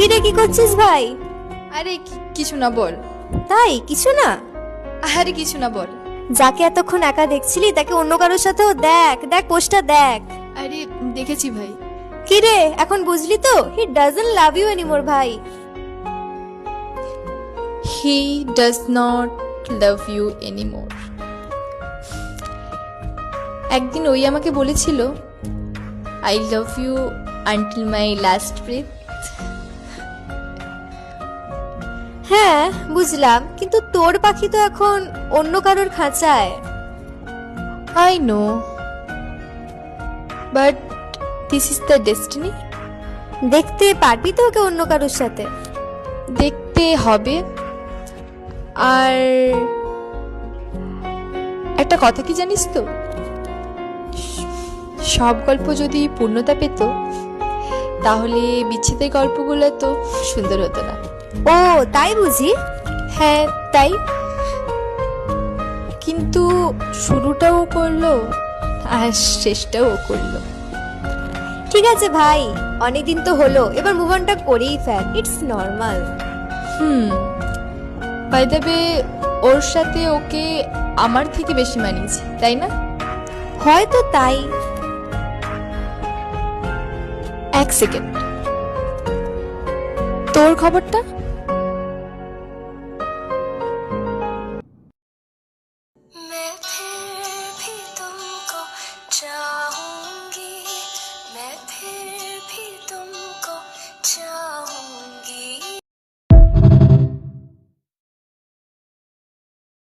কিরে কি করছিস ভাই? আরে কিছু না, বল। তাই কিছু না? আরে কিছু না, বল। যাকে এতক্ষণ একা দেখছিলি তাকে অন্য কারোর সাথেও দেখ, দেখ পোস্টটা দেখ। আরে দেখেছি ভাই। কিরে এখন বুঝলি তো? He doesn't love you anymore ভাই। He does not love you anymore. একদিন ওই আমাকে বলেছিল, I love you until my last breath. হ্যাঁ বুঝলাম, কিন্তু তোর পাখি তো এখন অন্য কারোর খাঁচায়। I know, but this is the destiny. দেখতে পারবি তো ওকে অন্য কারোর সাথে? দেখতে হবে। আর একটা কথা কি জানিস তো, সব গল্প যদি পূর্ণতা পেত তাহলে বিচ্ছেদের গল্পগুলো তো সুন্দর হতো না। ও তাই বুঝি? হ্যাঁ তাই, কিন্তু শুরুটাও করলো আর শেষটাও করলো। ঠিক আছে ভাই, অনেকদিন তো হলো, এবার মুভ অনটা করেই ফেল, it's normal. By the way, ওর সাথে ওকে আমার থেকে বেশি মানিয়েছে, তাই না? হয়তো তাই। এক সেকেন্ড, তোর খবরটা?